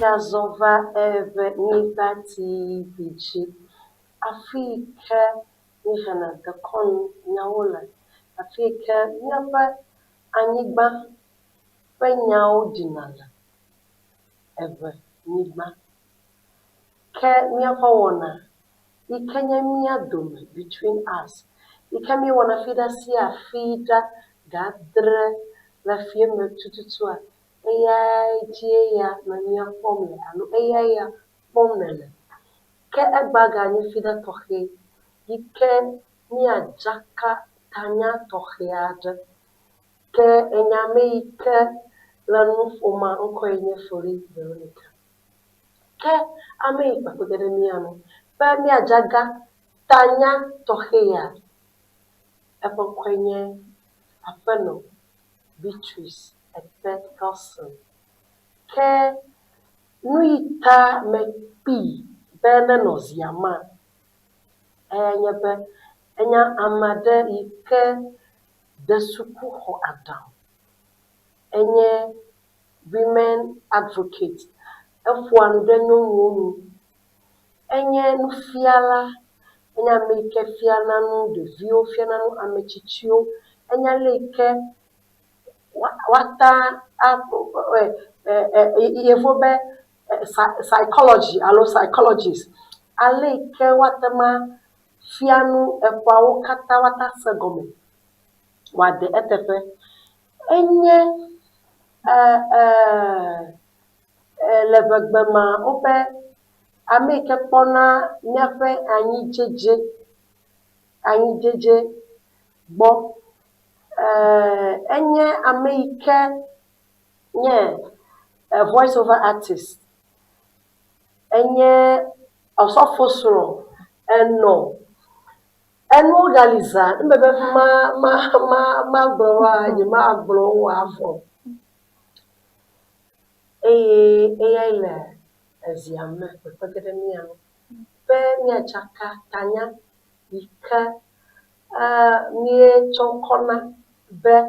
zova Ewenyigba TV. Afrika nyehana the con nyawola. Afrika nyaba anyigba penyawo dinala. Ewenyigba. Ke nyaba wona. Ikenya miya dome between us. Ikemi wona fida siya fida gadre la fieme tututua. Eya ya na miya pomle anu eya ya pomnele. Ke egbaga ni fida tohe. Ike miya jaka tanya toheade. Ke enyame ike lanu foma unko enye fori Veronica. Ke ame ikpakogede miyano. Pe miya jaga tanya tohea. Epo kwenye apeno Beatrice epe Carlson. Ke nuita me pi bene noziama. Enya amade ike desuku ho adam. Enye women advocate. Efuanu denyo nyonu. Enye nufiala. Enya meke fiana nu devio fiana nu amechichio. Enya leke wata yevobe psychology alo psychologist. Aleke watama fianu ekwawo kata wata segome. Wade etefe. Enye levegbema ope ameke pona nyafe anyi jeje bo enye ameke nye voice over artist enye osofosoro eno organizer mbebe ma gbrowa je ma gbrowa afọ eya ile eziame pepegede miano pe nya chaka tanya ike mie chonkona be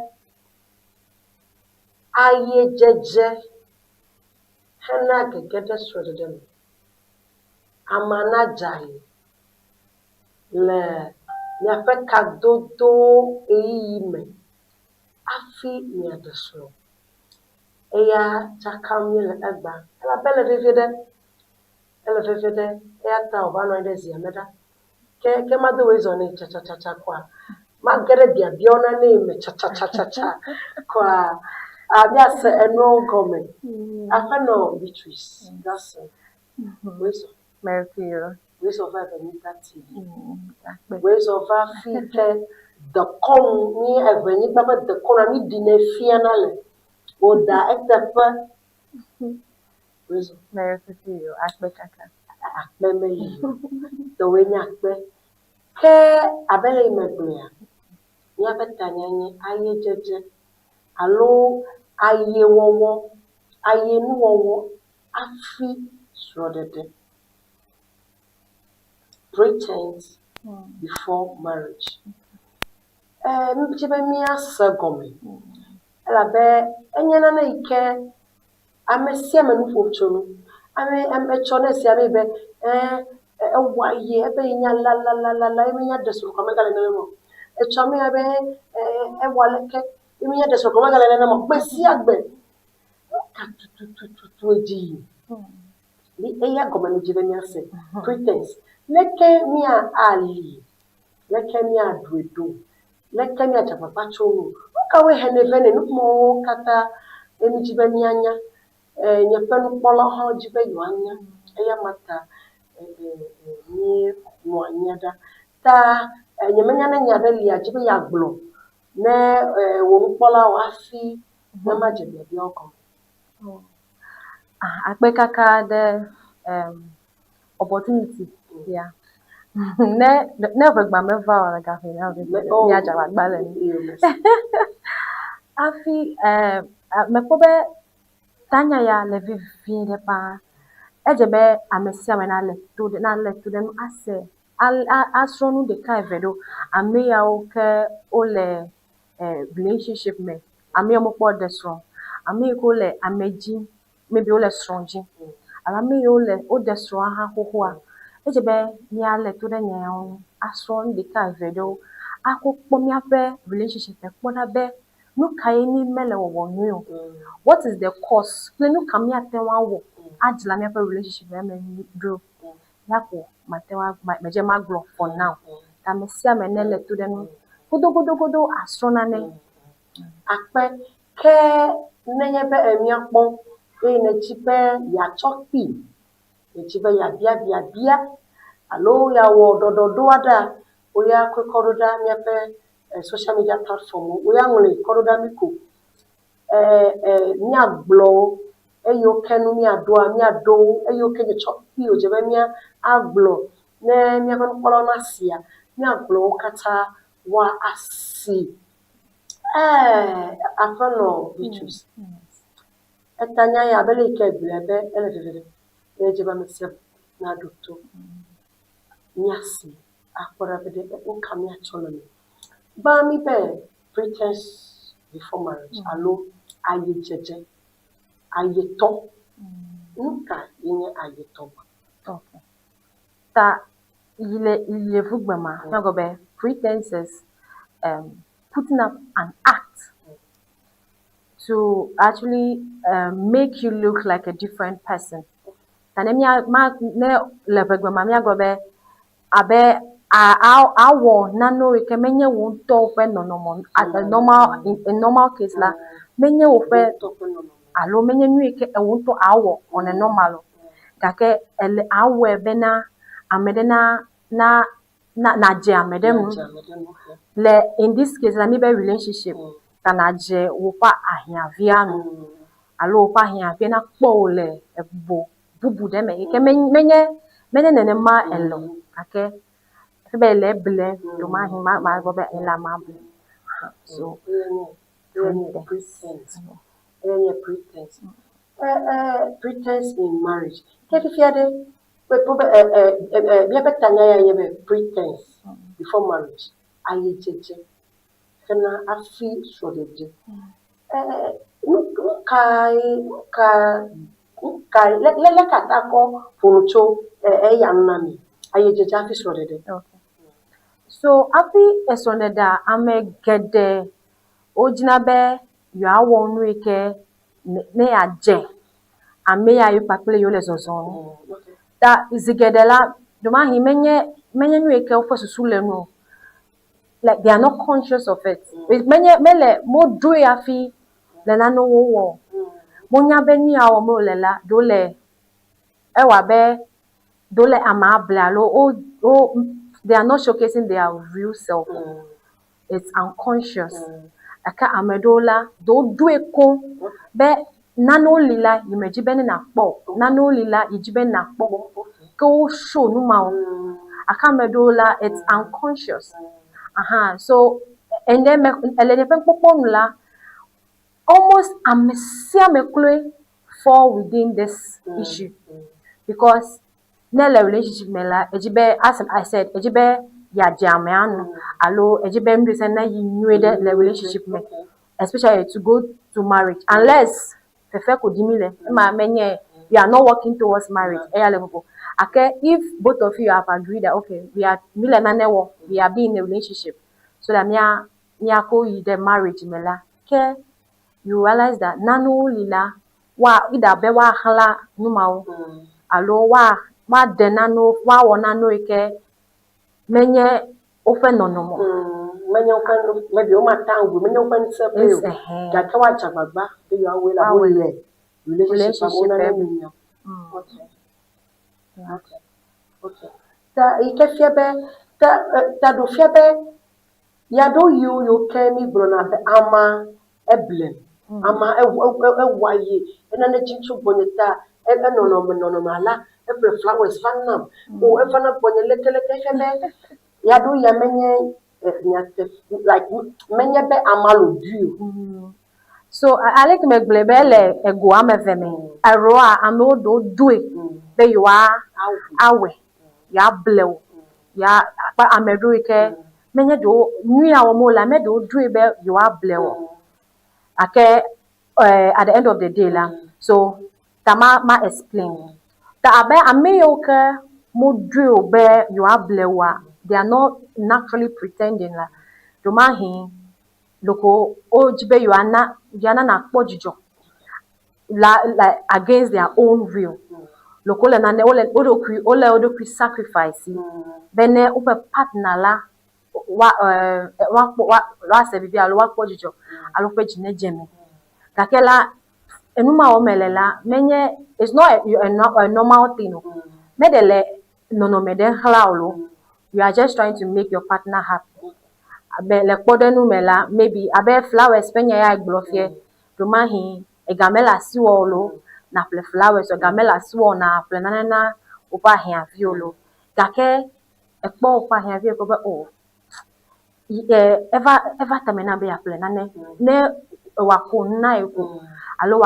aye jeje hena gegede srodedem amana jai le nyafe kadodo eyime afi miadesro eya chakami le egba ela bele vevede eya ta obano ide ziameda ke madu wezone cha kwa magere biona name cha kwa abia se eno gome afano Beatrice that's wezo Mercury. Ways of Ewenyigba TV. Ways of Africa, the con me Ewenyigba, but the con me dine fianale. O da ektepe. Ways of Mercury. Akbekaka. akmeme yo. The way nyakbe. Ke abele imegbea. Nya betanya nye aye jeje. Alo aye wowo. Aye nu wowo. Afi srodede. Pretense before marriage. Mbichibe miya segome. Ela be enyana na ike amesi amenu fochonu. Ame chone si ame be waye ebe nya la eminya desu ko megale nemo. Echome abe waleke eminya desu ko megale nemo. Besi agbe. Ka tu eji. Ni eya goma ni jibe miya se. Pretense. Leke miya ali. Leke miya dwedo. Leke miya chapapachonu. Kawe henevene numo kata emijibe mianya. Nyepenu polo ho jibe yuanya. Eya mata ni mwanyada. Ta nyemenya na nyada liya jibe ya glo. Ne womupola wafi. Na majebe biyoko. Akbekaka the opportunity. Yeah. Never gbameva or gafe na mi aja wagbale ni. Afi mekobe tanya ya le vivien de pa ejebe amesia we na le to dem ase asronu de ka evedo ame ya o ke o le relationship me ame mo po de strong ame ko le ameji maybe o le strong ji ala me yo le o de so ha hoho a eje be mi ale to de nya ho aso ndi ka vedo akokpo mi ape relationship e kpona be no kai ni mele wo nyu what is the cause no kam ya te wa wo ajila mi ape relationship e me do yako matewa meje maglo for now ta me sia me nele to de no godo aso na ne akpe ke nenye be emiakpon na chipe ya chopi na chipe ya bia alo ya wo dododo ada oya kwekoroda miape social media platform oya ngole koroda miko mi aglo eyo kenu mi ado eyo kenye chopi ojebe mi aglo ne mi akon kolo na sia mi aglo kata wa asi afano Beatrice. Etanya ya bele ikegbelebe elefefele. Ejeba mesep na doctor. Nyasi akora bede nkami atolomi. Ba mi be pretense before marriage. Alo aye jeje. Aye to. Nka yenye aye to. okay ta ile fugbama na go be pretenses putting up an act to actually make you look like a different person. And ma ne level ma mi agobe abe awo nano we ke menye wo to fe no normal in normal case la menye wo fe alo menye nu ke wo to awo on a normal gake ele awo ebe na amede na je amede mu le in this case la mi be relationship kana je wo pa ahiavia no alo pa ahiavia na kpo le ebo bubu de me ke menye nene ma elo ake be le ble do ma hi ma go be ela ma ble so pretense pretense in marriage take fiade we probe be betanya ya ye be pretense before marriage aye jeje kana afi shodeje le kata ko funucho ya nami aye jeje afi shodeje. okay so afi esoneda amegede ojina be yo awo nu ike ne aje ame ya yu pakle yo le zozon ta izigede la do ma hi menye nu ike ofo susu le no like they are not conscious of it menye mele mo do ya fi le na no wo mo nya be ni awo mo le la do le e wa be do le ama bla lo o they are not showcasing their real self it's unconscious aka amedola do do eko be nano lila yimeji be na kpo nano lila yijibe na kpo ko show nu ma aka amedola it's unconscious so and then elede pe popo nla almost amesia mekle fall within this issue because nele relationship mela ejibe as I said ejibe ya jamianu alo ejibe mdise na yinwe the relationship me especially to go to marriage unless fefe ko dimile ma menye we are not working towards marriage level okay if both of you have agreed that okay we are mile na newo we are being in a relationship so that mia ko yi the marriage mela ke you realize that nanu lila wa ida be wa hala numawo alo wa de nanu wa wona no ike menye ofe nonomo menye okan maybe o ma tangu menye okan sepe ga ka wa jagbagba be you away la bo le relationship amona na minyo okay ta ike fiebe ta do fiebe ya do you kemi brona be ama eblem ama ewaye ena na chinchu bonita no ala every flowers fanam o efana bonye lekeleke febe ya do ya menye like menye be amalo du so I like me glebele ego ameveme aroa amodo due be you are awe ya blew ya pa amedo ike menye do nui awo mo la me do due be you are blew ake at the end of the day la so tama ma explain abe ameyoke modrio be you are blewa. They are not naturally pretending la. Domahi loko ojibe you are na pojijo like against their own will. Loko le nane ole sacrifice. Bene upe partner la wa se bibi alo wa pojijo alo pe jine jeme. Kakela enuma omelela menye it's not a normal thing. Medele no meden hlaulo. You are just trying to make your partner happy. Abe le podenu mela maybe abe flowers penya ya iglofie domahi egamela siwolo na ple flowers egamela siwo na ple nanana opa hia violo gake ekpo opa hia vi ko be o ever tamena be aple nane ne wa ko na eko alo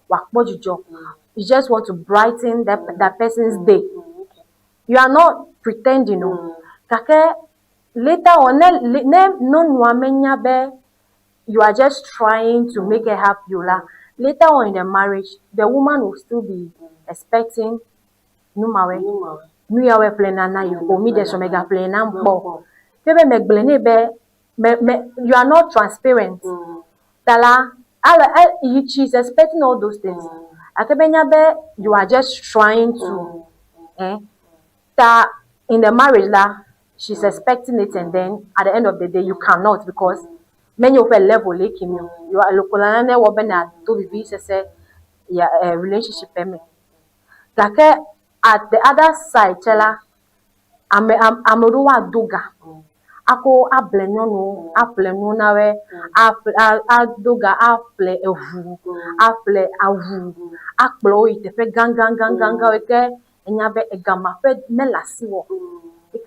wa pojijo. You just want to brighten that person's day. You are not pretending, no. Kake later on, you are just trying to make her happy. Later on in the marriage, the woman will still be expecting numawe. Nuyawe plena na you go me the somega plena mpo. You are not transparent. Tala, she's expecting all those things. You are just trying to in the marriage she's expecting it, and then at the end of the day you cannot because many of a level like you are local to be say relationship like at the other side tella amoruwa doga ako aplenu nawe doga aple evu aple avu akplo itefe ganga weke enyabe egama fe melasiwo. You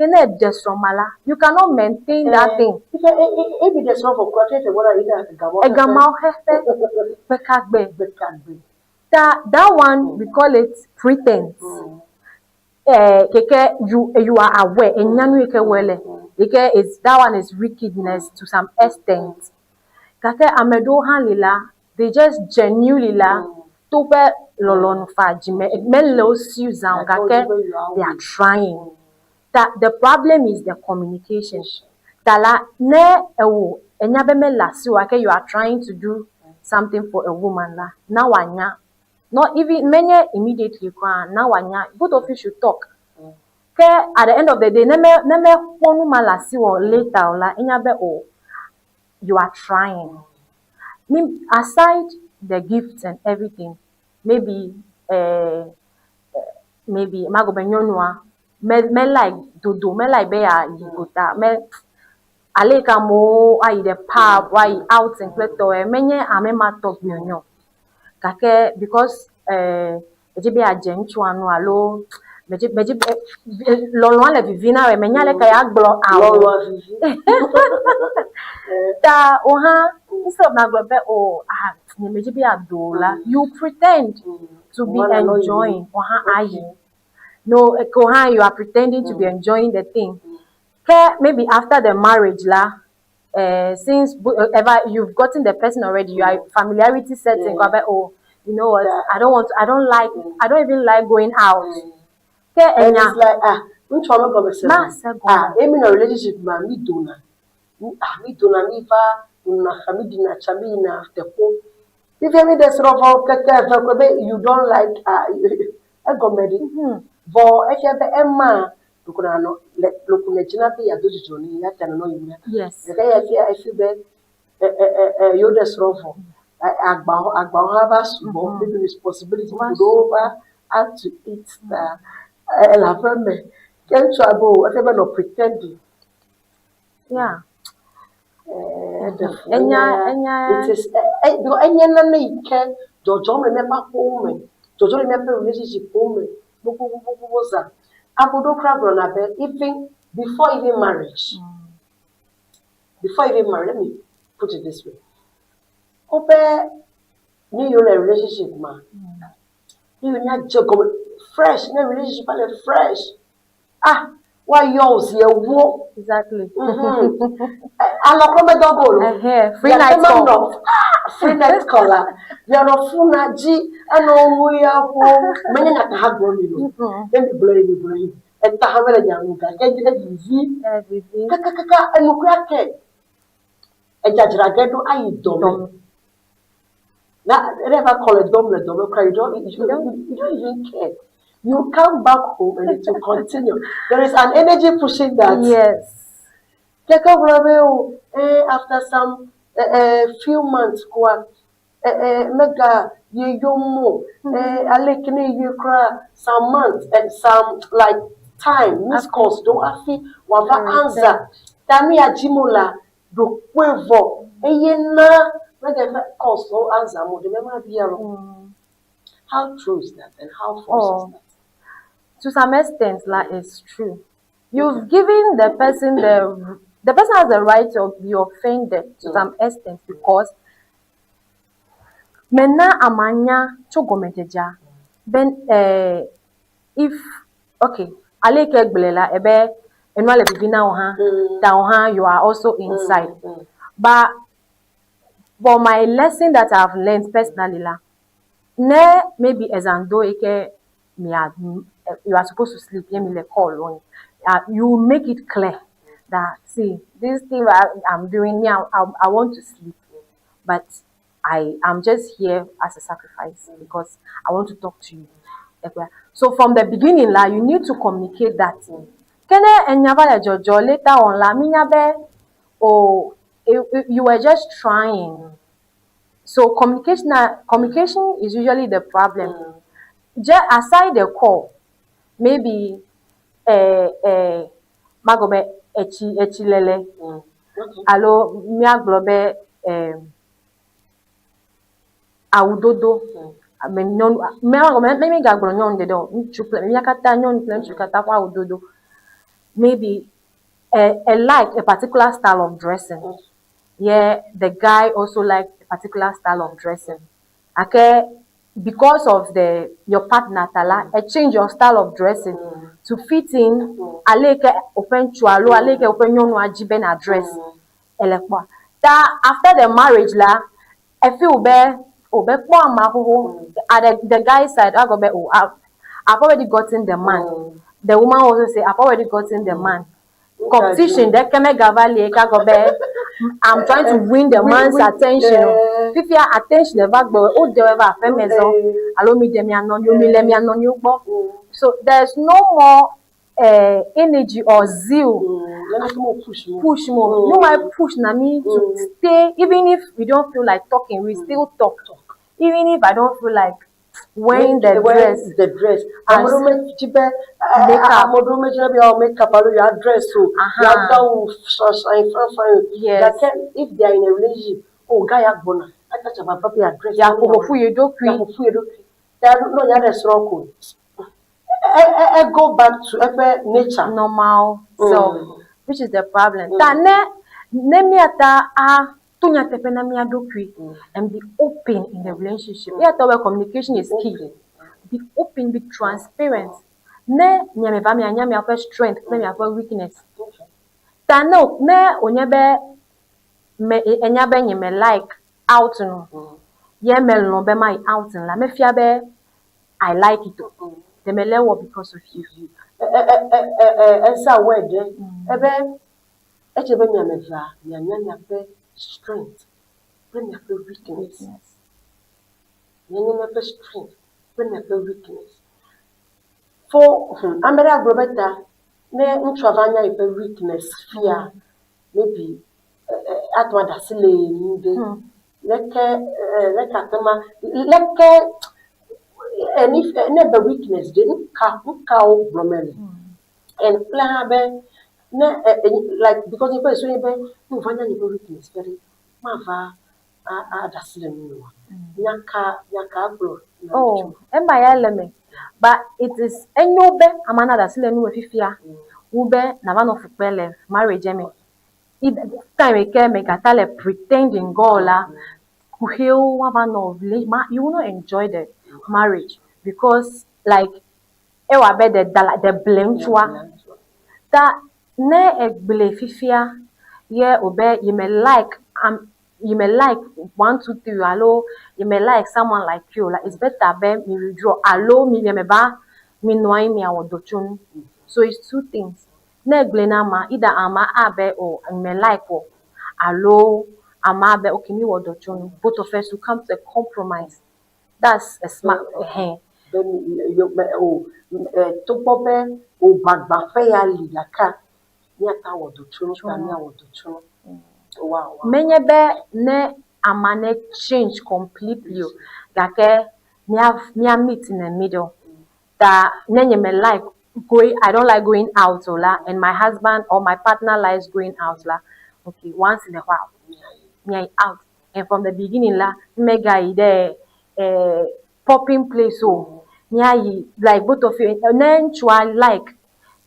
cannot maintain that thing. If there's not for quartet, what are that one we call it pretense. You are aware, and that one is wickedness to some extent. They just genuinely tope lolon fajime they are trying. That the problem is the communication. Tala ne ewo enyabeme lasi wake you are trying to do something for a woman la. Now wanya. Not even many immediately now wanya. Both of you should talk. Okay, at the end of the day, neme wonu malasi wo later la enyabe o you are trying. Aside the gifts and everything, maybe mago benyonwa me like dodo me like be ya yigota me aleka mo ayi the pub why out and pleto menye amema talk nyonyo kake because ejibe ajenchu anu alo meji lolwan le vivina we menya le kaya glo awo ta oha instead na gbe meji be adola you pretend to be enjoying oha ayi. No, you are pretending to be enjoying the thing. Maybe after the marriage, since ever you've gotten the person already, you are familiarity setting. Oh, you know what? I don't even like going out. And it's like which one go say? In a relationship, man, we do na famidina chamina the po. If you the sort of you don't like a comedy. But if you have Emma, you could not look at Jinapi at those journey, yet and know you. Yes. I feel that you're the stroke. I have us maybe responsibility to go over and to eat the me. Can't trouble whatever no pretending. Yeah. It is any can Jojo remember home. Jojo remember relationship home. Even before even marriage. Before even marriage, let me put it this way. Open new relationship, man. You not joke fresh, no relationship, fresh. Why yours ye wo? Exactly. I look on the double. Free night call. Free night caller. You're a funa G and all we are home. Many not have one you. Then the blame. And Tahamara young guy. And you Everything. Kaka and Mukrake. And Jajragedo, I don't. Now, never call it dom, you don't even care. You come back home and it will continue. There is an energy pushing that. Yes. Take over after some few months, mega ye yomo, alekene you cry some months and some like time, miss course, don't afi, wava answer. Tami ajimola, do kwevo, na. Course no answer more. How true is that and how false is that? To some extent, like it's true. You've given the person the person has the right to be offended to some extent because mena amanya chogometeja ben if okay aleke gbelela ebe enwale bibina oha da you are also inside but for my lesson that I've learned personally, maybe as and though you are supposed to sleep, you make it clear that see this thing I'm doing now, I want to sleep, but I'm just here as a sacrifice because I want to talk to you. So from the beginning, you need to communicate that. Later on, you were just trying. So communication is usually the problem. Just aside the call, maybe magobe echilele. Alo miaglobe audodo. Maybe gaglo nyon de do. Miakata nyon plan chukata kwa audodo. Maybe like a particular style of dressing. Yeah, the guy also likes a particular style of dressing. Okay, because of your partner tala, change your style of dressing to fit in. Aleke open chualo, aleke open yonu ajiben address. Elekwa. After the marriage I feel the guy side I've already gotten the man. The woman also say I've already gotten the man. Competition, I'm trying to win the man's attention. If your attention so there's no more energy or zeal. Push more. No more push me to stay. Even if we don't feel like talking, we still talk. Even if I don't feel like wearing the dress. Makeup, your dress, so yes. If they are in a relationship, guy bona. I touch about property address. Yeah, go back to nature. Normal self, which is the problem. And be open in the relationship. Yeah, where communication is key. Be open, be transparent. Strength, weakness. Tano me like out no. Yeah, no be my out la me fiabe I like it. The melewo because of you. Esa word ebe echebe mi ameva nyanya pe strength. When you have weakness. You have strength. When you have weakness. For Amera Grobeta, ne intravanya if a weakness, fear, maybe at what I say, and if never weakness didn't cow bromely. And plan like because if I say, you find any weakness, very mava. Oh, and my element. But it is a no be a man that still no fifia. Ube na one of the marriage. If time we can make a tale pretending gola, who heal one of you will not enjoy the marriage because like the blame that ne egbele fifia ye obe you may like 1 2 3 hello you may like someone like you like it's better be me withdraw hello me ba me no me awodochun so it's two things na egbele na ma either ama abe or you may like or hello ama be okay me wodochun both of us to come to a compromise that's a smart then you to bobe o bagba fe ya lidaka ni ata wodochun ta ni awodochun wow menye be ne amane change completely like me meet in the middle that nenye me like going I don't like going out la and my husband or my partner likes going out la okay once in a while me out and from the beginning la mega ide popping place so me like both of you and then like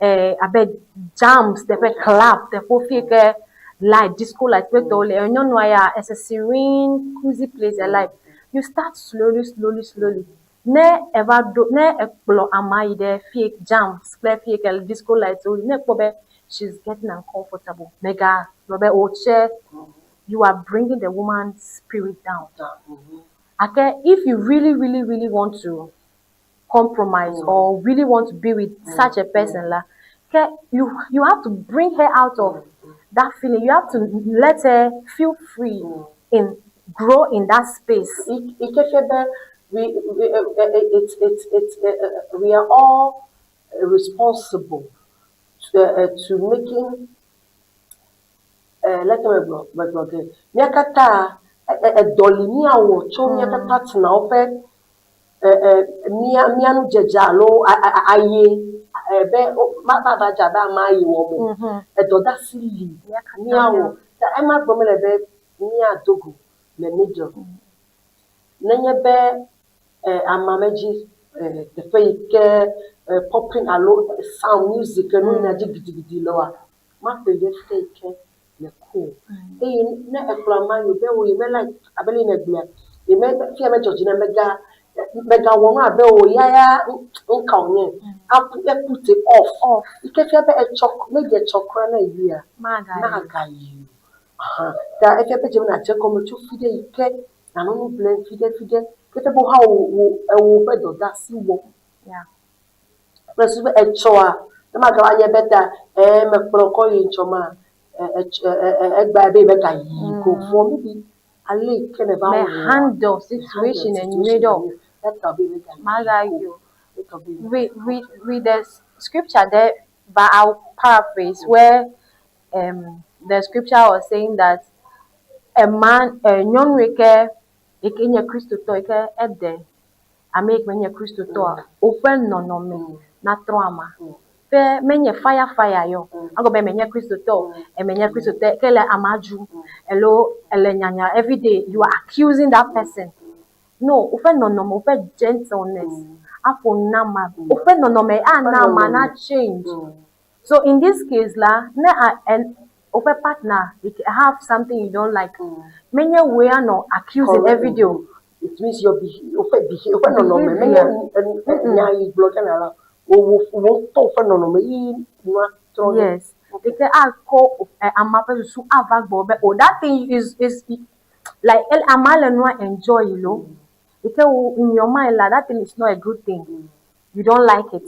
abeg jams the clap the feel light disco light wey tall and you know ya it's a serene cozy place like you start slowly ne ever do ne ekplo amai de fake jams clear fake disco light so ne kobe she's getting uncomfortable mega lobe oche you are bringing the woman's spirit down okay if you really want to compromise or really want to be with such a person la okay, you have to bring her out of that feeling you have to let her feel free in grow in that space we are all responsible to making let me go again miakata doli mi awo cho miakata tena ofe mia nu jejalo aye be mata da jaba ma yi wo mo edoda sili mi awo ta e ma gbo me le be mi adogo le middle nenye be amameji the fake popping alone sound music no na jigidi lo a ma pe je fake le cool na ekplama yo be wo me like abeli na gbia e me fi me George na mega won abe o ya nka onye put it off ike fi be e chok me je chokra na yia na ga yi da e fi be na che ko mo chu fi de ike na no blend fi de kete bo ha wo be do da si wo Presu e choa na ma ga anye beta me proko yi choma egba be ka yi go for me ali kene ba may handle situation and middle that can be with the scripture there but I'll paraphrase where the scripture was saying that a man nyon weke ekenya Kristo to eke ede ame ekenya Kristo to open no me na trauma pe menye fire yo ago be menye Kristo to e menye Kristo te kele amaju elo ele nyanya every day you are accusing that person no ofe no ofe gentleness afo nama ofe no me nama na change so in this case la and ofe partner you have something you don't like menye we are no accusing every day it means your ofe no me menye nya yi block na la wo to ofe no me yes because I call amape su avagbo be oh that thing is like el amale no enjoy you know because in your mind like that thing is not a good thing you don't like it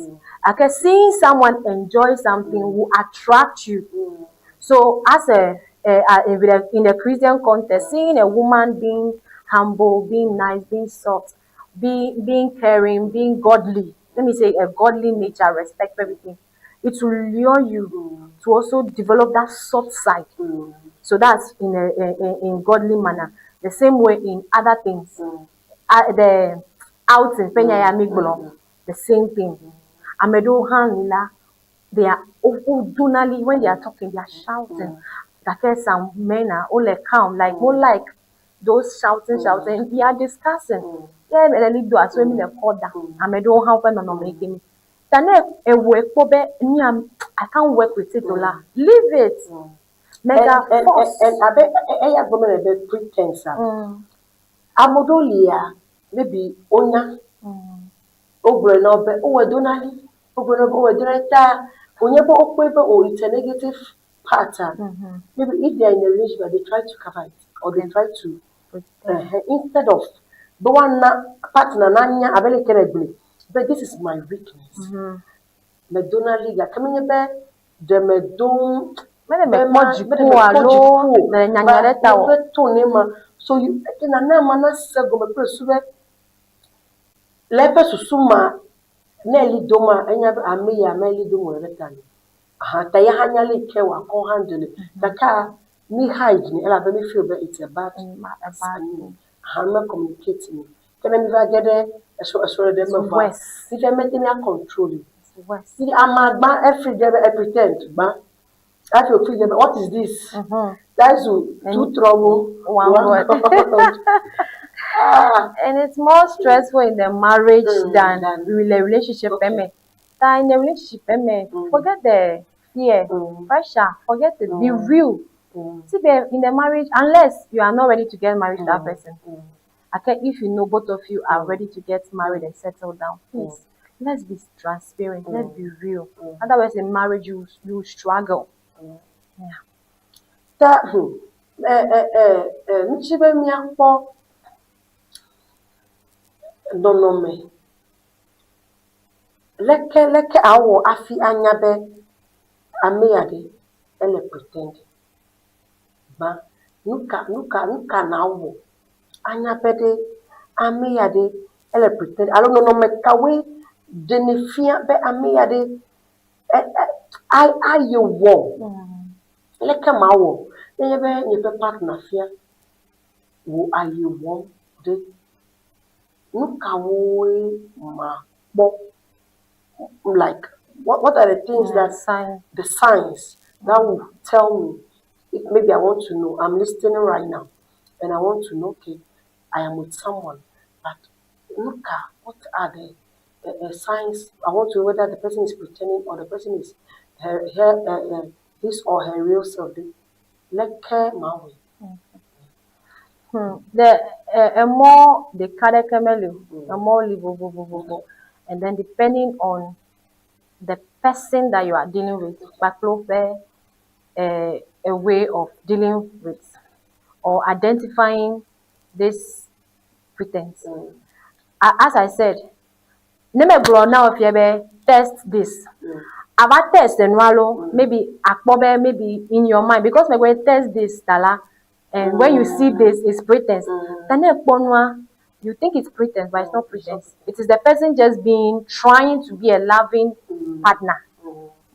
okay seeing someone enjoy something will attract you so as in the Christian context seeing a woman being humble being nice being soft being caring being godly let me say a godly nature respect everything it will lure you to also develop that soft side so that's in godly manner the same way in other things the outing penya ya migbolo the same thing amedo hanila they are ordinarily when they are talking they are shouting like some men are all calm like more like those shouting we are discussing yeah me let do as we me call that amedo how when no make me tane work pobe ni I can't work with it ola leave it mega force and abe ya gomele be pretense amodolia maybe onya ogre no be o wedonali ogre no go wedreta Onyebo okwebe or it's a negative pattern. Maybe if they are in a relationship, they try to cover it or they try to instead of the one partner nanya abele keregble. But this is my weakness. Medona liga coming back the medon so you can anamana sago me presube lepe susuma Nelly Doma, enya ameya meli domo retani. Ta ya hanya le ke wa ko handle. Kaka me hide ni ela be me feel that it's a bad thing. Me communicate me. Can me va gede so dem va. If I make me control it. See amagba every day I pretend ba. I feel what is this? That's two trouble one word. And it's more stressful in the marriage than in the relationship. In the relationship, forget the fear, pressure, forget it, be real. See, in the marriage, unless you are not ready to get married to that person, okay, if you know both of you are ready to get married and settle down, please, let's be transparent, let's be real. Otherwise, in marriage, you struggle. Donome leke awo afi anyabe ameyade ele pretend ba nuka na awo anyabe de ameyade ele pretend alo no me kawe denefia be ameyade I you wo leke mawo nyebe partner fia wo aye wo de like what are the things the signs that will tell me if maybe I want to know I'm listening right now and I want to know okay I am with someone but what are the signs I want to know whether the person is pretending or the person is his or her real self. Let care my way. The more the kadekemelu, the more live, and then depending on the person that you are dealing with, but a way of dealing with or identifying this pretense. As I said, name grow now if you test this. About test and maybe maybe in your mind because we're going to test this tala. And when you see this, it's pretense. You think it's pretense, but it's not pretense. It is the person just trying to be a loving partner.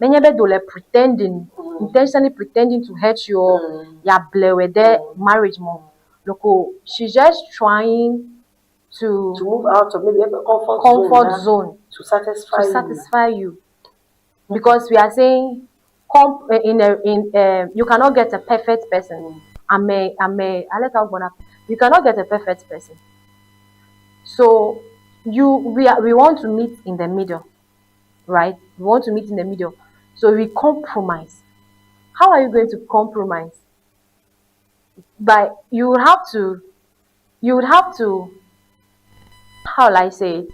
Many people pretending, intentionally pretending to hurt your with their marriage more. Look, she's just trying to move out of maybe a comfort zone to satisfy you. Because we are saying you cannot get a perfect person. You cannot get a perfect person. So we want to meet in the middle, right? We want to meet in the middle. So we compromise. How are you going to compromise? But you would have to, how will I say it?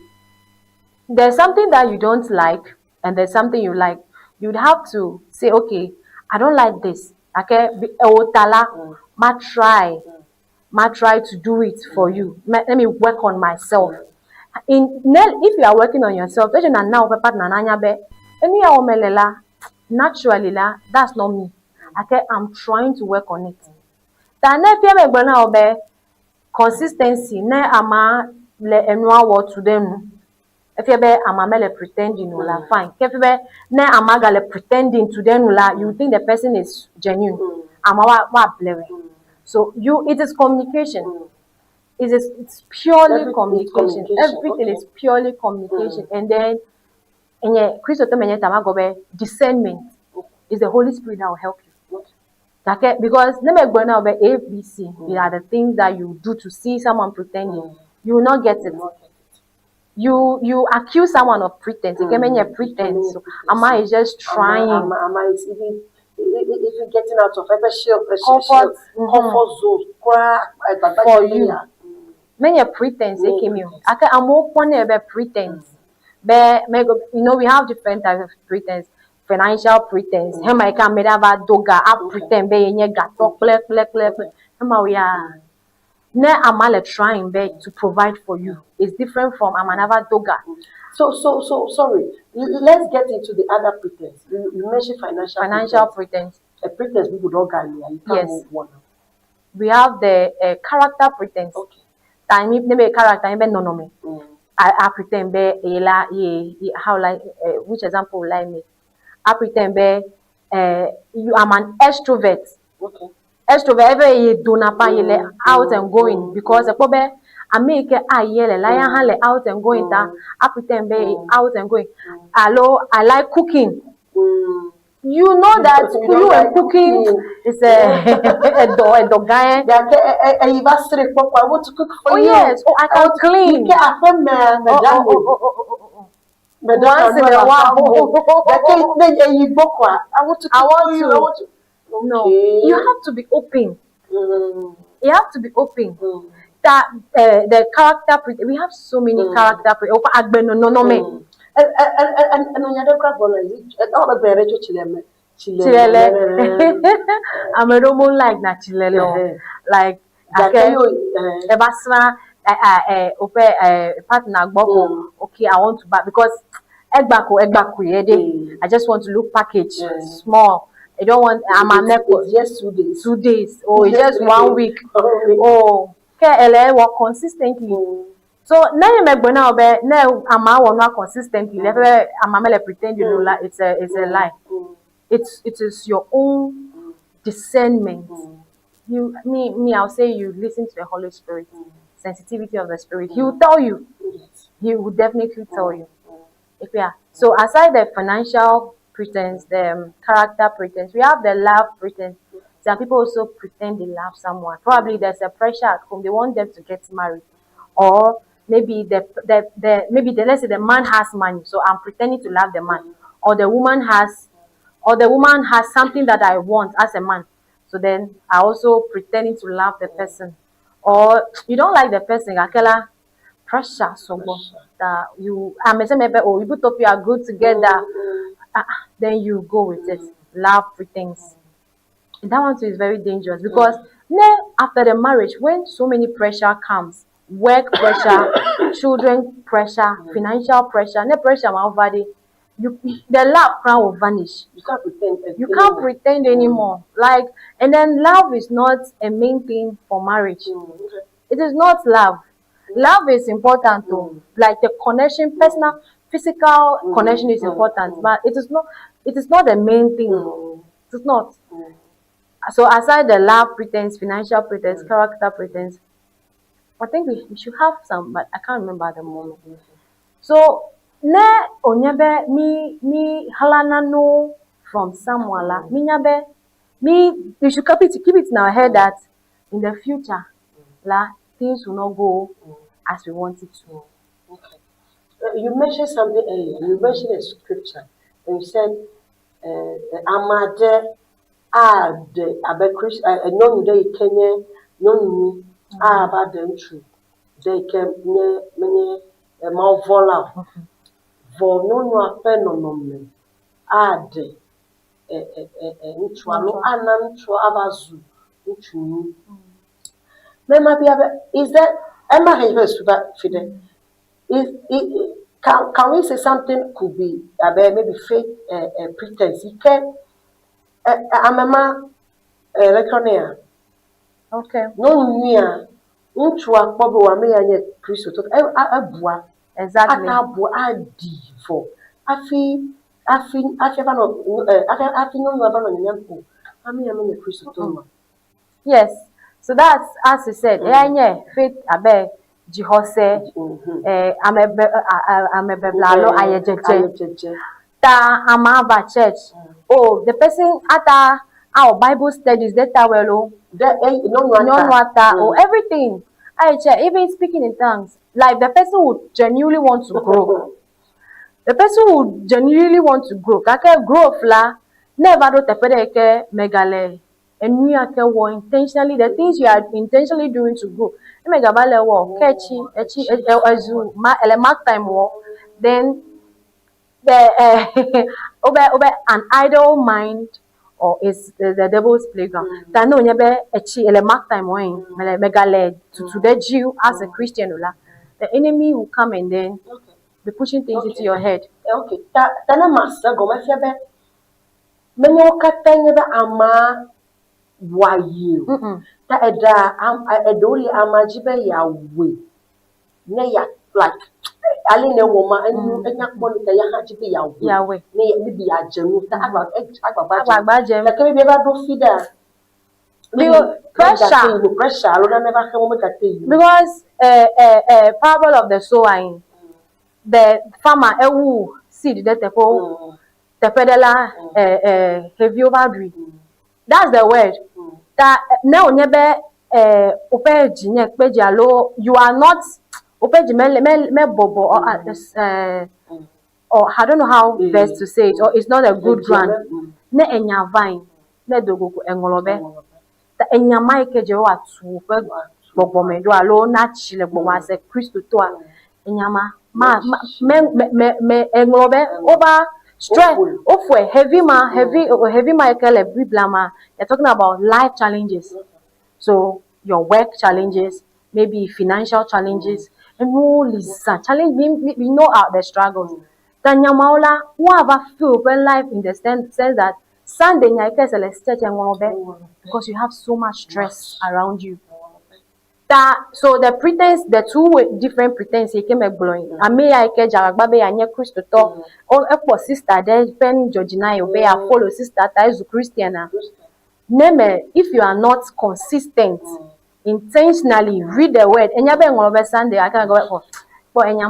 There's something that you don't like and there's something you like. You'd have to say, okay, I don't like this. Okay, try to do it for you. Let me work on myself. If you are working on yourself, naturally that's not me. Okay, I'm trying to work on it. Consistency, to them. If you be pretending fine. If you be pretending to them you think the person is genuine. So it is communication. It's purely communication. Everything is purely communication. And then discernment is the Holy Spirit that will help you. Okay? Because ABC, they are the things that you do to see someone pretending. You will not get it. You accuse someone of pretense. Pretense. Ama is just trying. Ama is even getting out of comfort zone for you. Many pretense came in. I'm open about pretense. But we have different types of pretense. financial pretense. Hema eka medava doga a pretend be yenye gato ple. Hema we are ne amale trying be to provide for you. It's different from amanava doga. So sorry. Let's get into the other pretense. You mentioned financial pretense. A pretense people don't get me. Yes. We have the character pretense. Okay. Time if nebe character nebe no me. I pretend be how like which example will I make? I pretend be you am an extrovert. Okay. Extrovert ever ye do na pa ye out and going because I make a yele lion hale out and going that I pretend be out and going. Hello, I like cooking. You know that you and cooking is a dog guy. I want to cook for you. Yes, I can clean. Once in a while. I want to cook for you. No, you have to be open. You have to be open. That the character, we have so many character. And on your crab, all the better I'm a Roman like naturally. Like, Ebasra, partner, okay, I want to buy because egg I just want to look package small. I don't want I'm a just 2 days. Oh, it's just 1 week. Oh, okay, work consistently. So now you make now be now I'm not consistently. I'm pretend you know it's a lie. It is your own discernment. I'll say you listen to the Holy Spirit, sensitivity of the Spirit. He will tell you. He will definitely tell you. So aside the financial pretense, the character pretense, we have the love pretense. Some people also pretend they love someone. Probably there's a pressure at home. They want them to get married, or maybe let's say the man has money, so I'm pretending to love the man, or the woman has something that I want as a man, so then I also pretending to love the person. Or you don't like the person, akela pressure so that you maybe you both of you are good together, then you go with it. Love pretense. That one too is very dangerous because after the marriage, when so many pressure comes, work pressure, children pressure, financial pressure, pressure my body, the love crown will vanish. You can't pretend. You can't pretend anymore. Like, and then love is not a main thing for marriage. It is not love. Love is important too. Like the connection, personal, physical connection is important, but it is not the main thing. It is not. So aside the love pretense, financial pretense, character pretense, I think we should have some, but I can't remember at the moment. So ne onyabe me halana no from someone la we should keep it in our head that in the future things will not go as we want it to. Okay. You mentioned something earlier. You mentioned a scripture and you said amade the abekrish no you Kenya no about them true. They can many more vola for no phenomenon add nchwalo ananchwa abazu nchunu. Is that Emma has fide? Can we say something could be maybe fake pretense? You can amama reckoner. Okay. No near nchwa bobo wa me anye Kristo to abua. Exactly. Akabua adi for. Afi no you aba no nyampo. Ami ame Kristo to. Yes. So that's as you said. Faith abe jihose amebeblalo ayejeje. Ta amaba church. Oh, the person at our Bible studies that well everything. Even speaking in tongues. Like the person would genuinely want to grow. The person would genuinely want to grow. Kake growth la never do tepedeke megale. And we are intentionally the things you are intentionally doing to grow. Then the an idle mind or is the devil's playground. That no nyebe echi ele mark time when megale to the Jew as a Christian the enemy will come and then be pushing things into your head. Okay. Tana masa go ma fiabe. Menyo kata nyebe ama wa you. Ta eda edoli ama jibe ya we. Ne ya like ali ne woman enya kponi ta ya ha jibe ya we. Ne bi ya jenu ta agba jem. Ta ke bi ba do fida. Because parable of the sower, the farmer seed that the pedala heavy overdo. That's the word. That now never you are not or I don't know how best to say it, or it's not a good ground. Ne enya vine, ne dogo engolobe. The enyama ikeje wa tu fe gbogbo medo alo na chile gbogbo ase Christo to enyama me englobe over stress of heavy ekele biblama. You're talking about life challenges, so your work challenges, maybe financial challenges, and all is challenge. We know the struggles. Tanyamaola who have a feel when life in the sense that Sunday because you have so much stress around you. So the pretense, the two different pretense he came blowing. I may I catch Jarababe and your Christo talk or a sister, then pen Georgina obey a follow sister that is Christiana. Name if you are not consistent, intentionally read the word, and you're over Sunday, I can go for any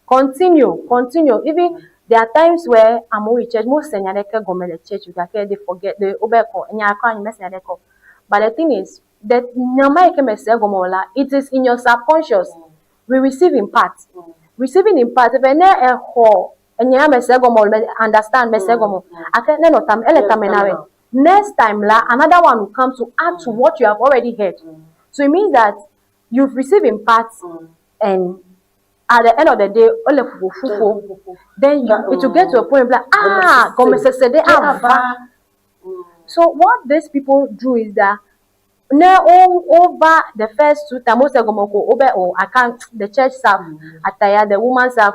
continue. Even there are times where I'm with church, most senyadeka go to church, you can they forget the obeko, and you can't mess nyadeko. But the thing is that it is in your subconscious. We receive in part. Receiving in part, if a whole and you understand mesegomo, I can not time next time another one will come to add to what you have already heard. So it means that you've received in part and at the end of the day, then it will get to a point like so what these people do is that over the first 2 times I can't the church staff attire the woman staff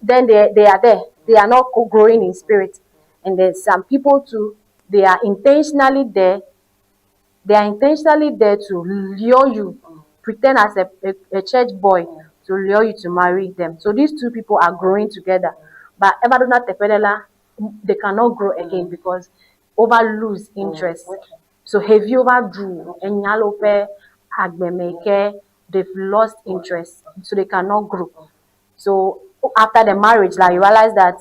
then they are there, they are not growing in spirit. And there's some people too, they are intentionally there to lure you, pretend as a church boy to lure you to marry them. So these two people are growing together. But Evadona Tepedela, they cannot grow again because lose interest. So have you overdrew and Yalope Agbemeke, they've lost interest. So they cannot grow. So after the marriage, like you realize that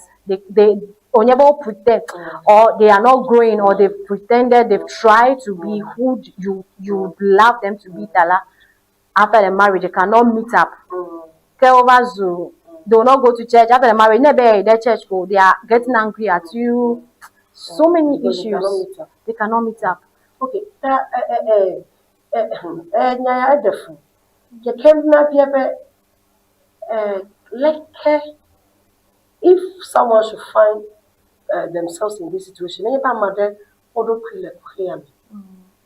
they never pretend or they are not growing or they've pretended, they've tried to be who you love them to be Tala. After the marriage, they cannot meet up. They will not go to church. After the marriage, never their church go. They are getting angry at you. So many issues. They cannot meet up. Okay. If someone should find themselves in this situation,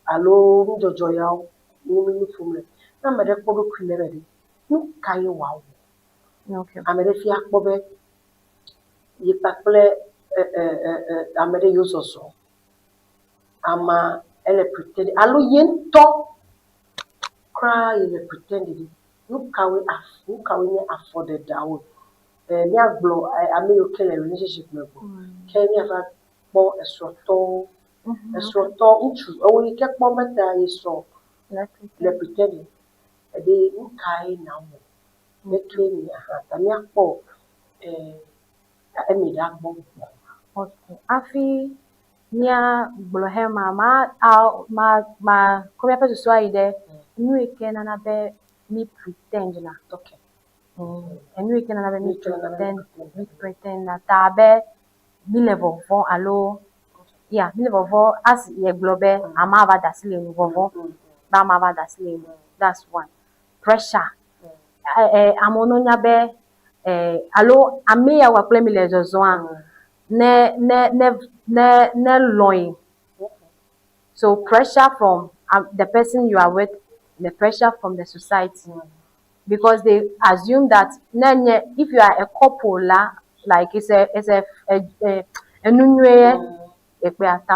allo jojo yaw ni fumle na mede kodo kwilere de no kai wow Okay. amede fi akpobe yi pakle amede yososo ama ele pretend allo yento cry ele pretend no kawe ni afforded dawo ni agbo ame yo kele relationship mebo kemi afa bo esoto uchu owo ke pon meta yeso le pretend de ukai na wo le training aha tani apo emi da gbo. Okay. Afi nia Blohema ma come up to so ide nu eke na be me pretend na. Okay. And we can have me pretend na tabe mi level for allo. Yeah, mi level for as ye globe ama va dasile ni vovo. Ba ma va dasile. That's one. Pressure. Amono nya be alo ame ya wa play me le zozo a ne loin. So pressure from the person you are with, the pressure from the society, because they assume that if you are a couple like it's a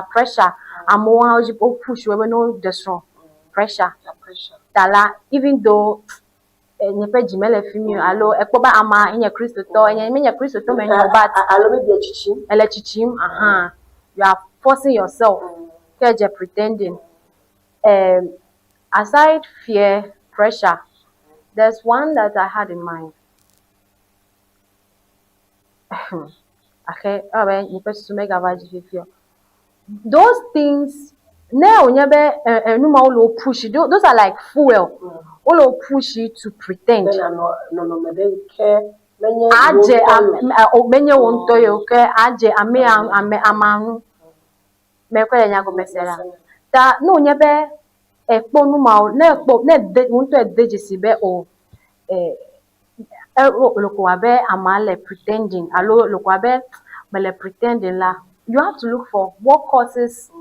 pressure and more push we no destroy pressure tala even though nyepe jimele fimi alo ekpoba ama enye Kristo to enye menye Kristo to menye obat alo me be chichim ele chichim you are forcing yourself keje pretending aside fear pressure there's one that I had in mind okay nyepe sume gavaji fifio those things now nyebe enuma all push those are like fuel all push you to pretend no me dey care aje menye wonto yo ke aje ame amanu me kwa nya go mesera ta no nyebe ekpo numa na ekpo na de wonto edejisi be o lokwa be amale pretending alo lokwa be mele pretending la you have to look for what causes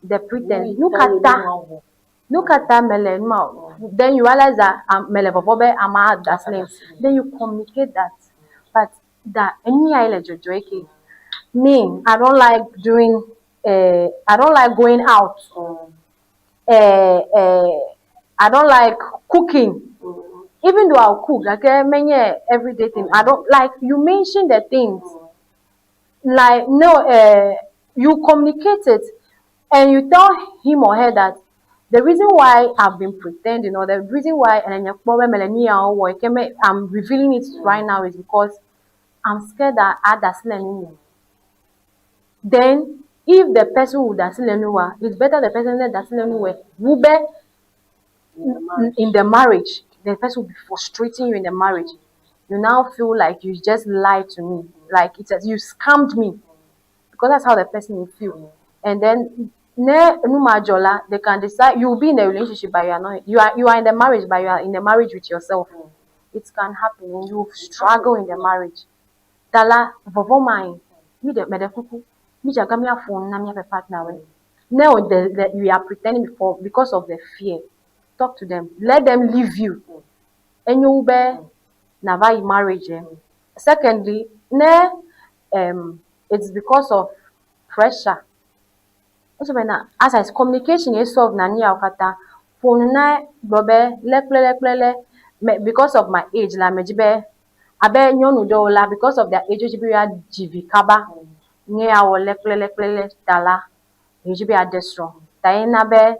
the pretense. Look at that mele then you realize that mele bobobe ama that's name. Then you communicate that. But that any jojoeke. Me, I don't like doing I don't like going out. I don't like cooking. Even though I'll cook, like many everyday thing. I don't like you mention the things. Like no you communicate it and you tell him or her that the reason why I've been pretending or the reason why I'm revealing it right now is because I'm scared that others learning me. Then if the person who doesn't learn it's better the person that doesn't learn will be in the marriage. The person will be frustrating you in the marriage. You now feel like you just lied to me, like it says you scammed me, because that's how the person will feel. And then they can decide you'll be in a relationship but you are not you are in the marriage but you are in the marriage with yourself. It can happen and you struggle in the marriage. Tala vovo mine me the kuku me jagamia phone na me partner we. Now you are pretending before because of the fear. Talk to them, let them leave you. And you be never marriage. Secondly, it's because of pressure. As I communication is solved na ni akata phone na bobe lekle because of my age la mejibe abe nyonu do la because of their age jibi ya jivi kaba ni awo lekle tala jibi ya desro taina be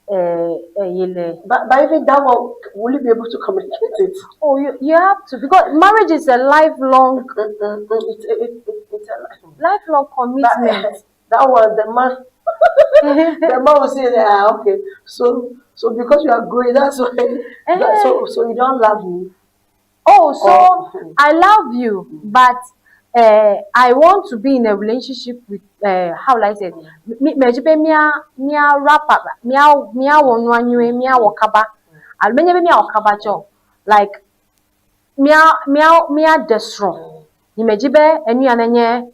but even that one, will you be able to communicate it? Oh, you have to, because marriage is a lifelong it's a lifelong commitment. That one, the man the man will say okay, so because you are growing, that's why so you don't love me. Oh, so I love you, but I want to be in a relationship with how will I say mejibe mia rapper mia wonwanwe mia wakaba almenye mia wakaba cho like mia desro ni mejibe enu anenye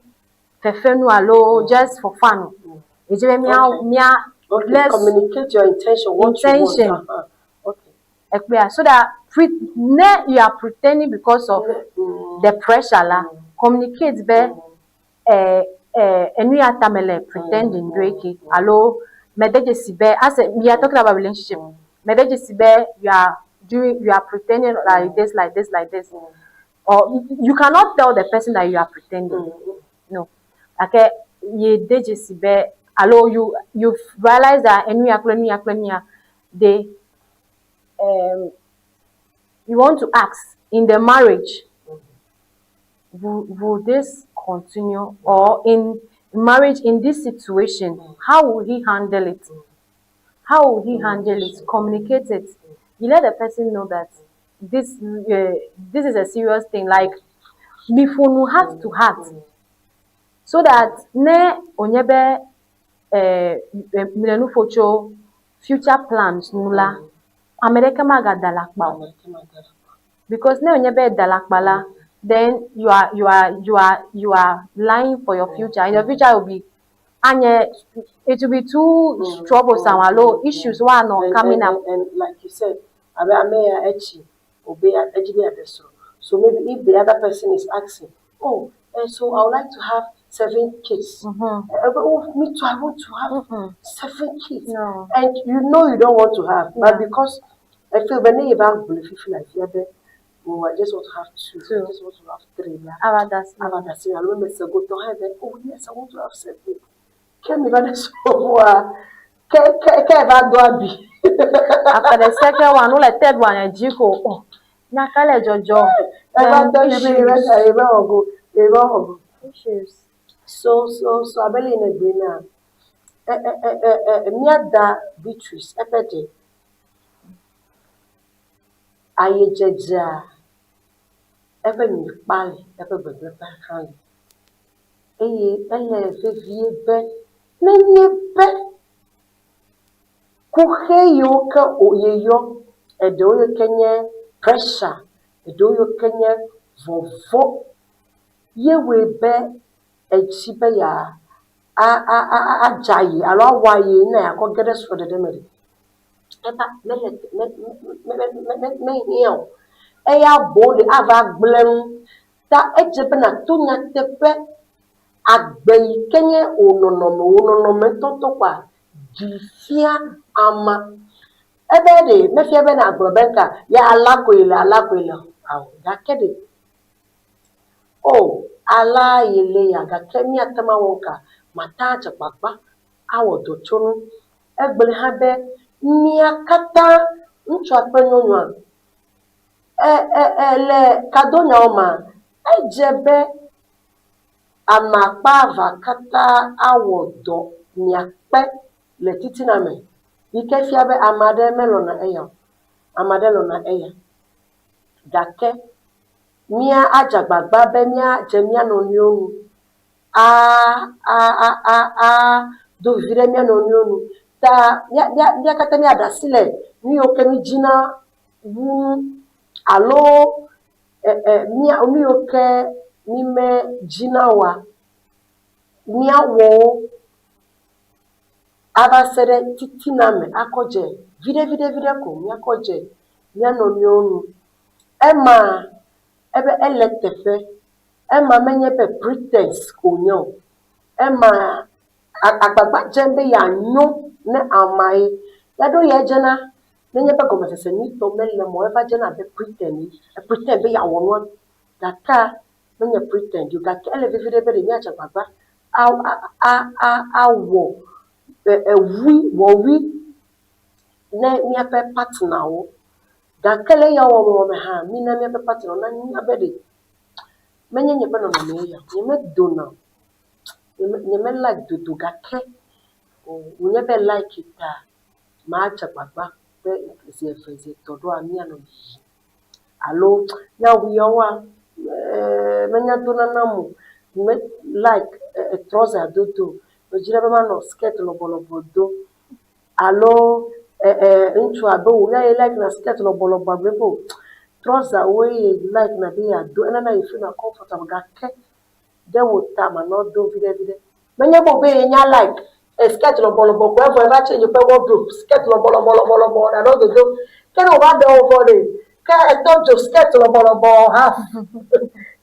fefenu alo just for fun mejibe mia let's communicate your intention, what you want. Okay. So that you are pretending because of the pressure la communicate be enu ya tamele pretending doeke alo medeje sibe as we are talking about relationship medeje sibe you are pretending like this or you cannot tell the person that you are pretending. No, okay, ye deje sibe alo you realize that enu ya they you want to ask in the marriage, will this continue, or in marriage in this situation, how will he handle it? How will he handle it? Communicate it. You let the person know that this is a serious thing, like before heart to heart, so that ne onyebe milenu focho future plans nula America magadala. because now you be dalakbala, then you are lying for your future, and your future will be, and it will be too troublesome. Alone issues one not coming up. And like you said, I may actually obey at so maybe if the other person is asking, oh, and so I would like to have 7 kids. Oh, me too, I want to have 7 kids. No. And you know you don't want to have, but because I feel when you have belief, you feel like oh, I just want to have 2. I just want to have 3. That's I remember say go to have it. Oh yes, I want to have 7. Can me that so can after the second one, no like third one, a jiko. Oh, nakale jojo. Issues. So I believe in a green now. Near that Beatrice, epede. Aye jeja. Ebe mi pali, ebe bebe pakali. Ele vivie be, nenye be. Kuhe yoke oyeyo, edo yo kenye pressure, edo yo kenye vovo. Yewe be echibe ya ajayi alo awaye na akogede so de demede. Eba me hiyo. Eya bode ava gblem ta ejebe na tunya tepe agbe kenye ononome toto kwa difia ama ebe de mefi ebe na aglobenka ya alakoile awo dakede oh ala ile ya gakemi atama wonka mataja papa awo dotunu egbele habe miakata nchu apanyonwa ele kadonya oma ejebe amakpa kata awodo miakpe le titiname ike fiabe amade melona eya dake mia ajagbagba be mia jemia no nionu do vire mia no nionu ta ya kata mi adasile ni okemi jina wu alo mia omi oke nime jina wa mia wo abasere titiname akoje vide ko mia koje mia no nionu ema ebe eletefe ema menye pe pretense konyo ema agbagba jembe ya nyo ne amai yado ye jena menye pe gomesese ni to mele mo eba jena be pretend be ya wonwa daka menye pretend you got ele vivide be de mi agbagba wo wi ne mi ape partner wo dakele ya wo me ha mi na mi ape partner na ni abede menye nyepe no na me ya nyeme dona nyeme like do gake unye be like it ma agbagba be ze todo ami ano alo ya wi owa menya dona na mu me like trouser dodo ojira be ma no skirt lobolobo do alo nchu abo ya like na skirt lobolobo agbebo trouser wey like na be ya do na you feel na comfortable gake then we time and not do vide menya bo be nya like skirt lobolobo ko ever change pe wardrobe skirt lobolobo na no do can over the over there can don't just skirt lobolobo half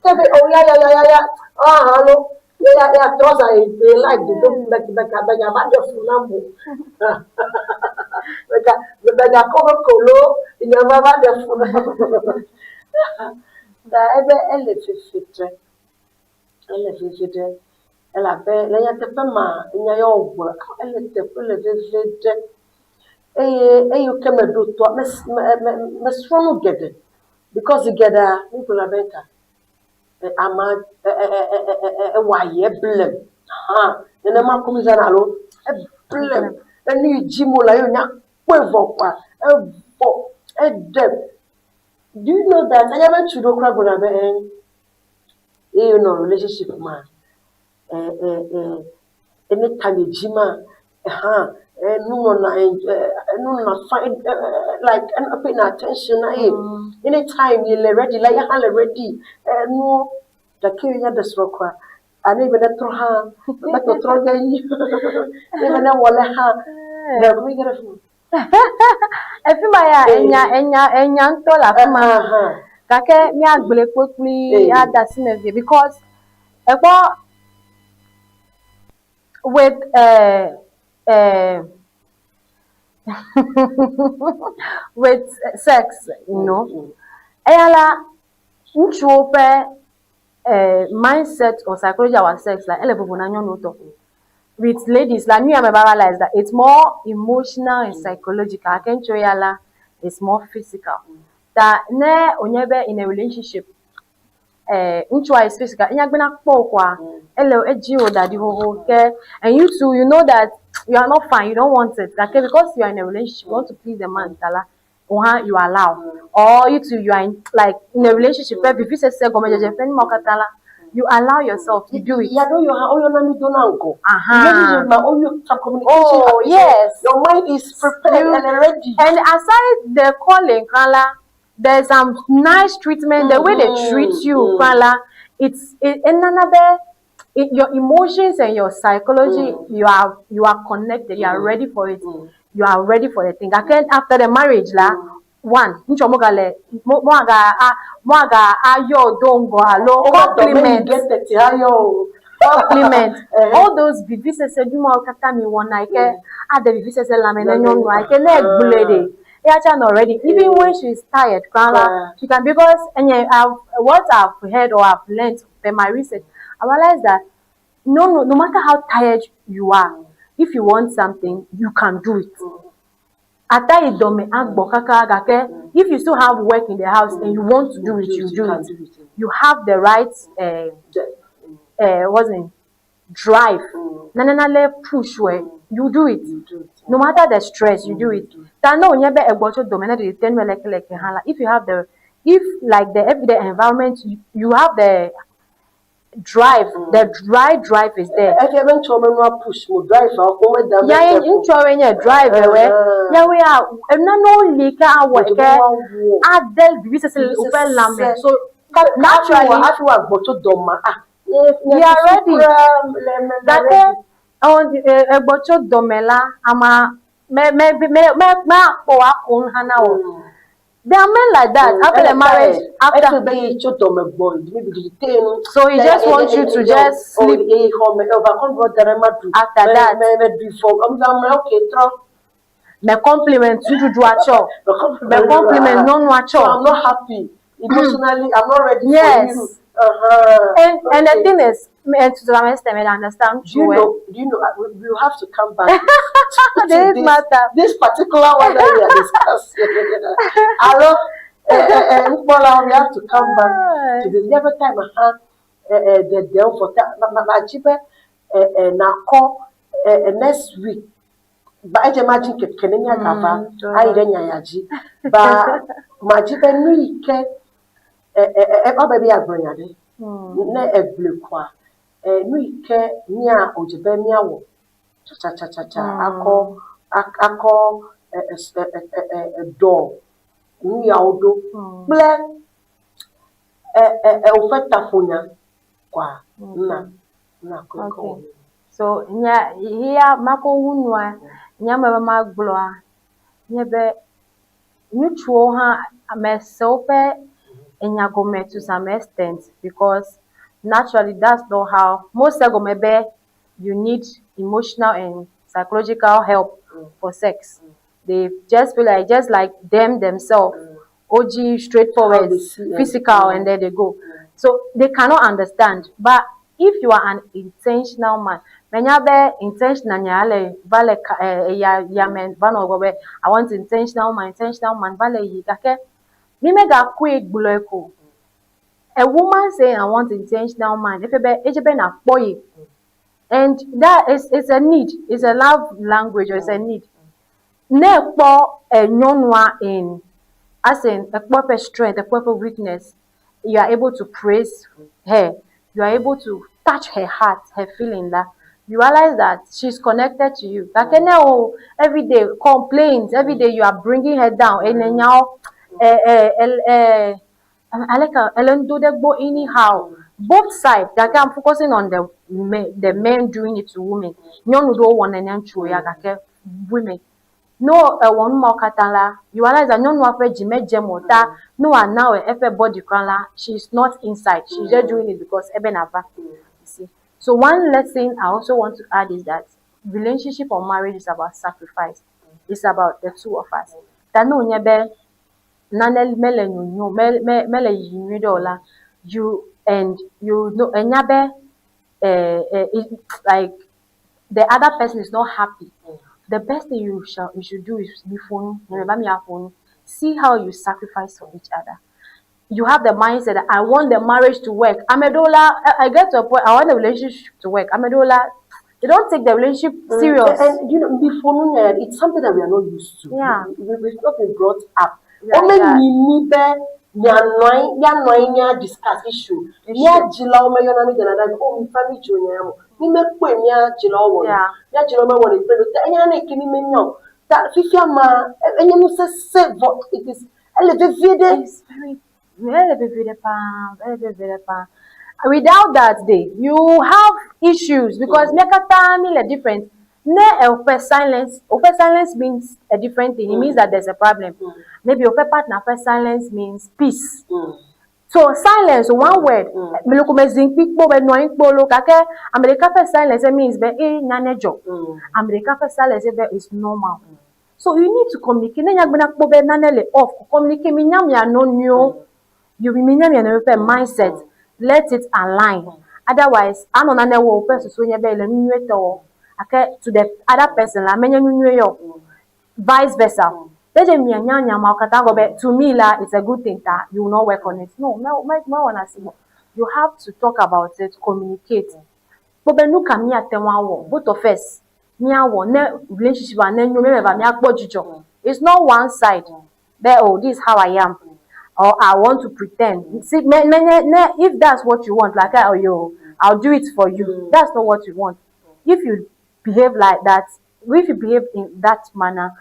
can be oh ya hello ya trouser they like the do like ya ba de funambo like ya cover kolo ya ba de funambo da ebe ele fifite ela be le ya tepe ma nya yo ogbo ele tepe le fifite eyo keme do to me strong gede because geda people na beka ama wa ye blem ha na ma komiza na lo blem eni jimo la yo nya kwevo kwa do you know that I haven't to do crab on a relationship man anytime jima find like and paying attention. Anytime you're ready, like you're ready. No, the key the stroke. And even a throw her, but the throw even a wallet her. The we get a food. Efimaya enya ntola fuma. Kake mi agbele quickly ada sinevie because ebo with with sex, you know. Eyala nchuo pe mindset or psychology about sex like ele bobo na nyon no to. With ladies, like me, I'm realize that it's more emotional and psychological. I can't show yala, it's more physical. That ne onyebe in a relationship, inchwa is physical. Inyagbe kwa, hello, ejio daddy ho ke, and you too, you know that you are not fine, you don't want it. Okay, because you are in a relationship, you want to please the man, tala, you allow, or you too, you are in like in a relationship. If you say you allow yourself to do it. Oh, yes. Your mind is prepared and ready. And aside the calling, Kala, there's some nice treatment. The way they treat you, Kala, it's another. Your emotions and your psychology, you are connected. You are ready for it. You are ready for the thing. Again, after the marriage, one, compliment. Compliment. All those bivise said you more kata me one like the bivise said lamene like a already. Even when she's tired, she can because what I've heard or I've learned by my research, I realized that no matter how tired you are, if you want something, you can do it. If you still have work in the house and you want to do it, you do it. You have the right what's it? Drive. Push where you do it. No matter the stress, you do it. If you have the everyday environment, you have the drive, the right drive is there. So naturally you are ready. There are men like that after the marriage. So he just wants you to just sleep after that. The compliment you do at all. The compliment no at all. I'm not happy emotionally. I'm not ready yes. for you. And the thing is, to some extent, I understand. Do you know? We have to come back to this particular one that we are discussing. We have to come back to this. Every time I had the deal for next week. But I imagine that Kenya Gava, I don't yaji. But Majiba Nui Ke, baby, I bring it. Ne a blue qua. Nui Ke, Nia, Ojibemia, cha. I call a door. Ni audo. Black a ofetta funya. Qua. Na. So, here, Mako Wunwa. Nyama magloa nyebe mutual ha mesope enyagome to some extent because naturally that's not how most segomebe you need emotional and psychological help for sex. They just feel like just like themselves OG straightforward physical and there they go. So they cannot understand. But if you are an intentional man, menyabe intentional nyale vale yamen vano gobe I want intentional man vale yikake mi mega quick buleko. A woman saying I want intentional man if ebe na boy and that is a need, it's a love language or it's a need. Nepo nyonwa in as in a proper strength, a proper weakness, you are able to praise her, you are able to touch her heart, her feeling that you realize that she's connected to you. Like now, every day complaints, every day you are bringing her down, and then now, I like Ellen do that go anyhow. Both sides, like I'm focusing on the men doing it to women. None do one and then women. No, one more katala. You realize that no one for Jimmy Jemota. No one now everybody kala. She's not inside. She's just doing it because Eben Ava. You see. So one lesson I also want to add is that relationship or marriage is about sacrifice. It's about the two of us. That no nyebe nanel mele no mele dola. You and you know enyabe like the other person is not happy. The best thing you should do is be phone. Remember me a phone. See how you sacrifice for each other. You have the mindset that I want the marriage to work. Amedola, I get to a point. I want the relationship to work. Amedola, they don't take the relationship serious. And you know, before it's something that we are not used to. Yeah. We've not been brought up. Yeah, Only yeah. ya discuss issue. Ya jila ome yona mi dana dana. Oh, mi family jonya yamo. Mi me kwe mi ya jila owo. Yeah. Ya jila ome wone predo. Ta enya na kimi me nyo. Ta fifia ma enya no se vote. It is eleve viede. It's very pa. Without that day, you have issues because mekata different. Silence. Open silence means a different thing. It means that there's a problem. Maybe open partner first silence means peace. So silence, one word. America first silence means America first silence is normal. So you need to communicate. Communicate. You mindset. Let it align. Otherwise, I don't know person to the other person. Vice versa. To me, it's a good thing that you will not work on it. No, you have to talk about it, communicate. Both of us, relationship, it's not one side. Oh, this is how I am. Or I want to pretend. See, if that's what you want, like I'll do it for you. That's not what you want. If you behave like that, if you behave in that manner,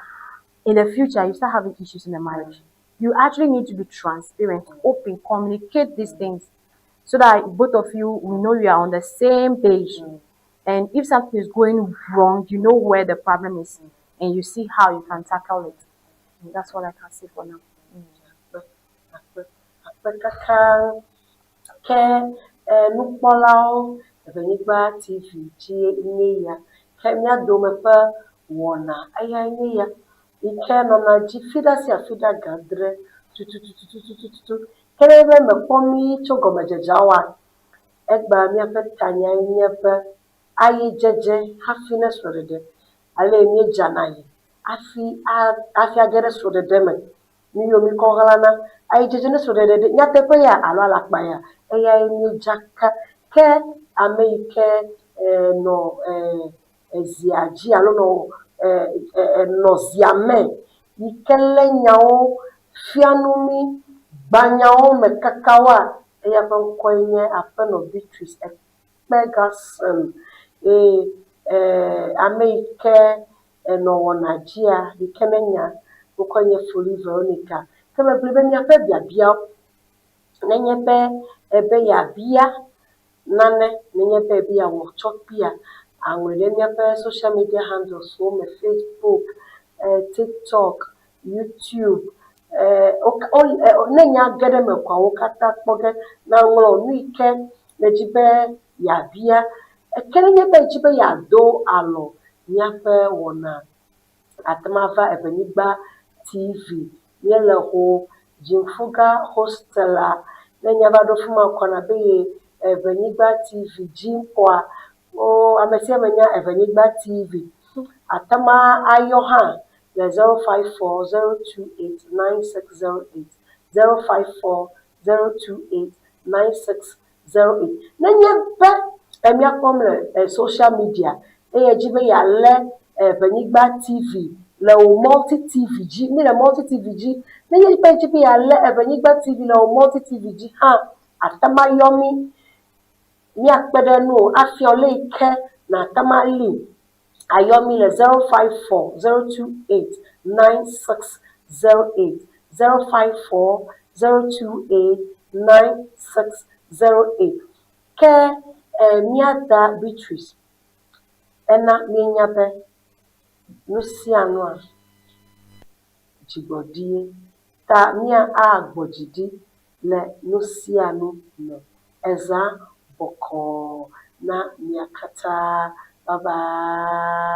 in the future you start having issues in the marriage. You actually need to be transparent, open, communicate these things so that both of you will know you are on the same page. And if something is going wrong, you know where the problem is and you see how you can tackle it. And that's what I can say for now. Nukpɔlawo Ewenyigba TV dzi nye ya ke mía domeƒe wɔna eya nye ya yi ke nɔna dzi fida sia fida gadre tututututututu ke ne be mekpɔ mí tso gɔmedzedzeawoa egba míaƒe tanya nye be ayi dzedze hafi ne srɔ̃ɖeɖe ale míedzana yi hafi age ɖe srɔ̃ɖeɖe me. Miyo mi kɔ hlana ayi dzedze ne srɔ̃ɖeɖe nyateƒe ya alo alakpa ya eya míedzaka ke ame yi ke nɔ zia dzi alo nɔ zia me yi ke lé nyawo fianu mi gba nyawo me kakawoa eya ƒe ŋkɔe nye aƒenɔ Beatrice Ekpegasem ame yi ke nɔ wɔna dzia yi ke menya wokɔ nye Foli Veronica ke mebli be miaƒe biabiawo nenye be ebe yeabia nane nenye be ebe yeawɔ tsɔkpia aŋlɔe ɖe miaƒe social media handles wo me Facebook, TikTok, YouTube ne nya ge ɖe me koa wo katã kpɔ ge naŋlɔ nu yi ke le dzi be yeabia ke nenye be edzi be yeado alɔ miaƒe wɔna atema va Ewenyigba TV míele ho Dzimfuga hostela ne nya va ɖo fi ma kɔna be ye Ewenyigba TV dzi kɔa ame sia ame nya Ewenyigba TV atema ayɔ hã le 054-028-9608 054-028-9608 nenye be míakpɔm le social media eye dzi be yealé Ewenyigba TV le wo multi TV dzi mi le multi TV dzi nenye be dzi be yealé Ewenyigba TV le wo multi TV dzi hã atema yɔ mi míakpe ɖe nu afia le yi ke na tamali ayomi le 054 028 9608 054 028 9608 ke miada Beatrice ena menyabe Luciano a jigodie ta mia a gbojidi le Luciano me eza boko na miakata bye bye